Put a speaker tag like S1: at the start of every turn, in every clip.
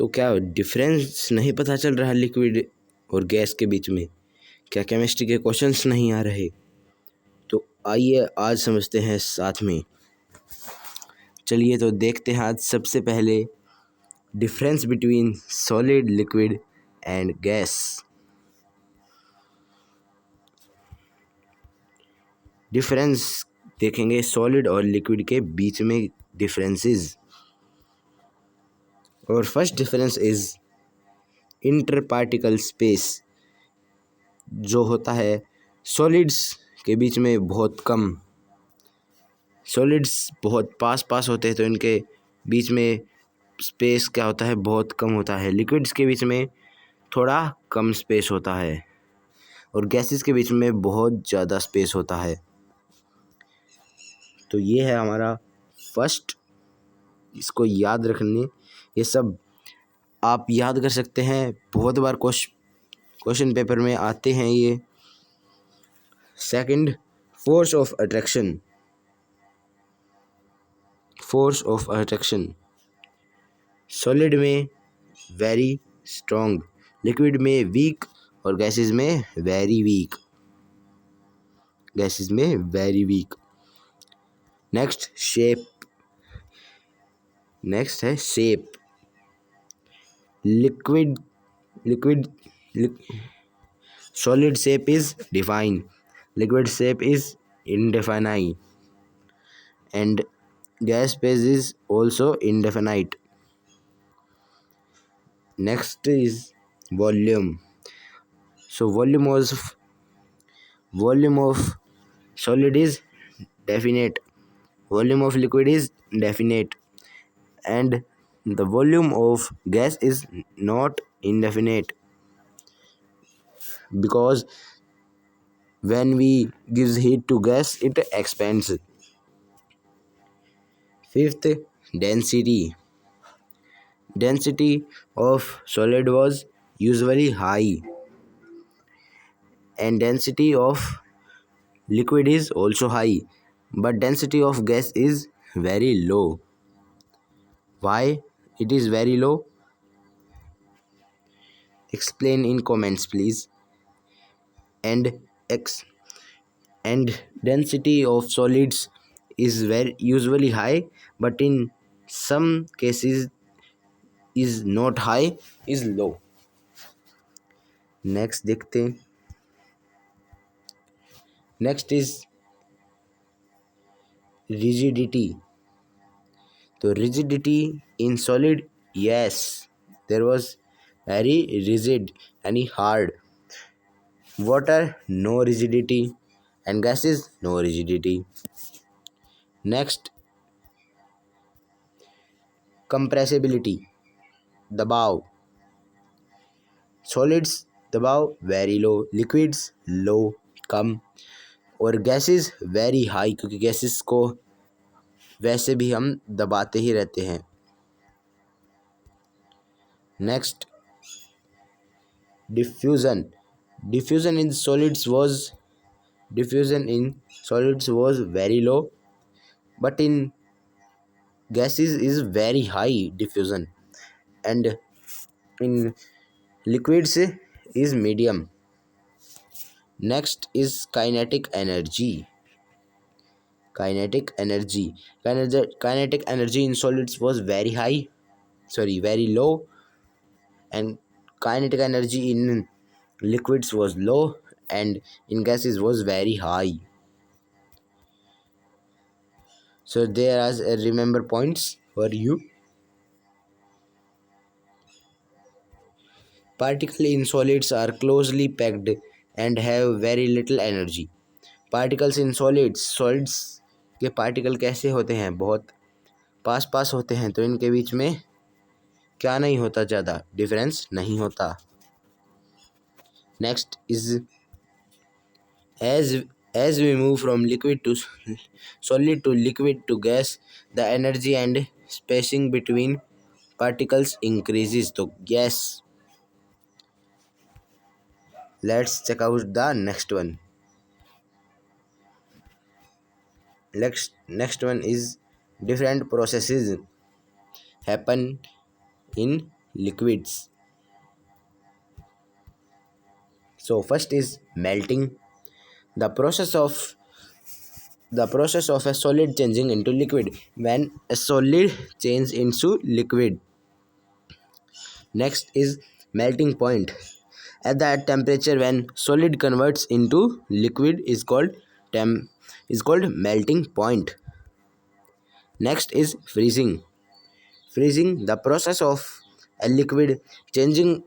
S1: तो क्या डिफरेंस नहीं पता चल रहा लिक्विड और गैस के बीच में? क्या केमिस्ट्री के क्वेश्चंस नहीं आ रहे? तो आइए आज समझते हैं साथ में। चलिए तो देखते हैं आज सबसे पहले difference between solid, liquid and gas. Difference देखेंगे सॉलिड और लिक्विड के बीच में डिफरेंसेस। और first difference is inter particle space. जो होता है सॉलिड्स के बीच में बहुत कम, सॉलिड्स बहुत पास पास होते हैं तो इनके बीच में स्पेस क्या होता है, बहुत कम होता है। लिक्विड्स के बीच में थोड़ा कम स्पेस होता है और गैसेस के बीच में बहुत ज़्यादा स्पेस होता है। तो ये है हमारा फर्स्ट, इसको याद रखने, ये सब आप याद कर सकते हैं, बहुत बार क्वेश्चन पेपर में आते हैं ये। Second, force of attraction. Force of attraction solid में वेरी स्ट्रॉन्ग, लिक्विड में वीक और गैसेस में वेरी वीक, गैसेस में very weak. Next shape, next है shape. Liquid liquid solid shape is define, liquid shape is indefinite, and gas phase is also indefinite. Next is volume. So volume of solid is definite, volume of liquid is definite, and the volume of gas is not indefinite, because when we gives heat to gas it expands. Fifth, density. Density of solid was usually high, and density of liquid is also high, but density of gas is very low. Why it is very low? Explain in comments please. And x and density of solids is very usually high, but in some cases is not high, is low. Next देखते हैं। Next is rigidity. तो rigidity in solid, yes, there was very rigid and hard. Water, no rigidity, and gases, no rigidity. Next, compressibility, दबाव। Solids दबाव very low, liquids low, कम, और gases very high, क्योंकि gases को वैसे भी हम दबाते ही रहते हैं। Next, diffusion. Diffusion in solids was very low, but in gases is very high diffusion, and in liquids is medium. Next is kinetic energy. Kinetic energy in solids was very low, and kinetic energy in liquids was low, and in gases was very high. So there are remember points for you. Particles in solids are closely packed and have very little energy. Particles in solids के particle कैसे होते हैं, बहुत पास पास होते हैं, तो इनके बीच में क्या नहीं होता, ज़्यादा डिफरेंस नहीं होता। Next is as we move from liquid to solid to liquid to gas, the energy and spacing between particles increases. तो yes, let's check out the next one. Next one is different processes happen in liquids. So first is melting, the process of a solid changing into liquid. When a solid changes into liquid. Next is melting point. At that temperature when solid converts into liquid is called melting point. Next is freezing. Freezing, the process of a liquid changing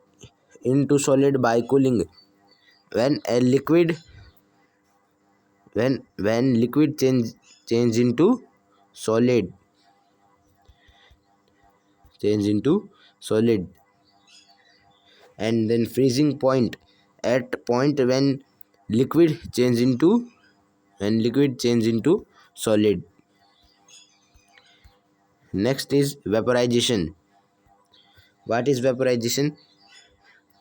S1: into solid by cooling. When a liquid when liquid change solid into solid. And then freezing point, at point liquid change into when liquid change into solid. Next is vaporization. What is vaporization?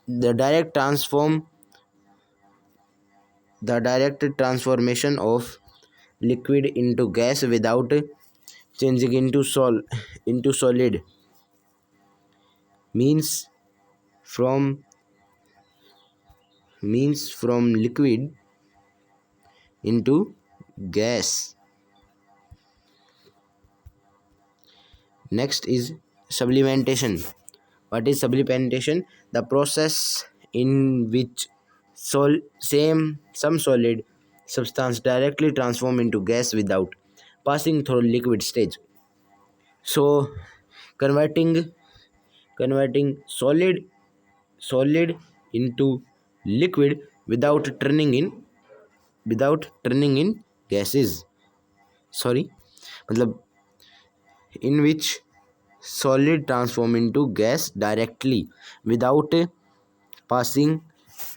S1: The direct transformation of liquid into gas without changing into solid, means from liquid into gas. Next is sublimentation. What is sublimentation? The process in which some solid substance directly transform into gas without passing through liquid stage. So converting solid into liquid without turning in gases. Sorry, मतलब in which solid transform into gas directly without passing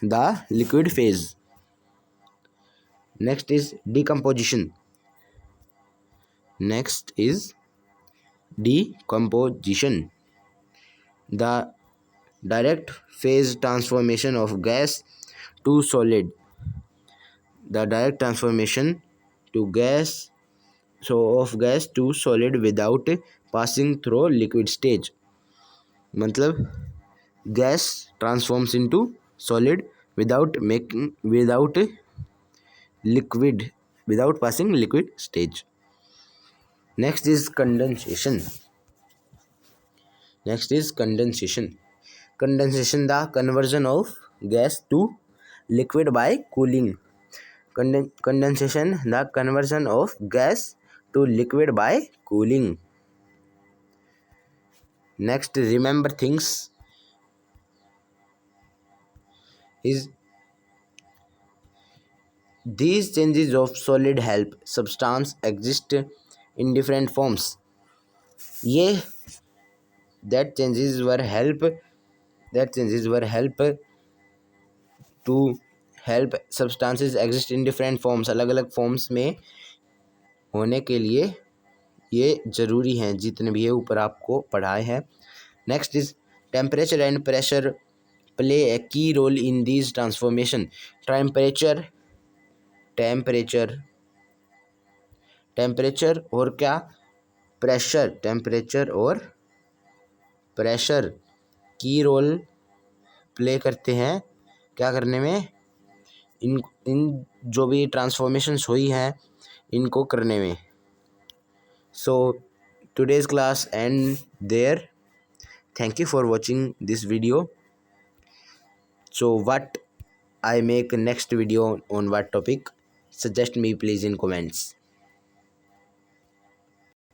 S1: the liquid phase. Next is decomposition. Next is decomposition. The direct phase transformation of gas to solid. The direct transformation to gas of gas to solid without passing through liquid stage. मतलब gas transforms into solid without passing liquid stage. Next is condensation. Condensation, the conversion of gas to liquid by cooling. Condensation, the conversion of gas to liquid by cooling. Next, remember things is these changes of solid help substance exist in different forms. ये that changes were help to help substances exist in different forms. अलग अलग forms में होने के लिए ये जरूरी हैं, जितने भी ये ऊपर आपको पढ़ाए हैं. Next is temperature and pressure play a key role in these transformation. Temperature और क्या, टेम्परेचर और प्रेशर की रोल प्ले करते हैं क्या करने में, इन जो भी ट्रांसफॉर्मेशंस हुई हैं इनको करने में. सो today's class end there. Thank you for watching this video. So what I make next video on what topic, suggest me please in comments.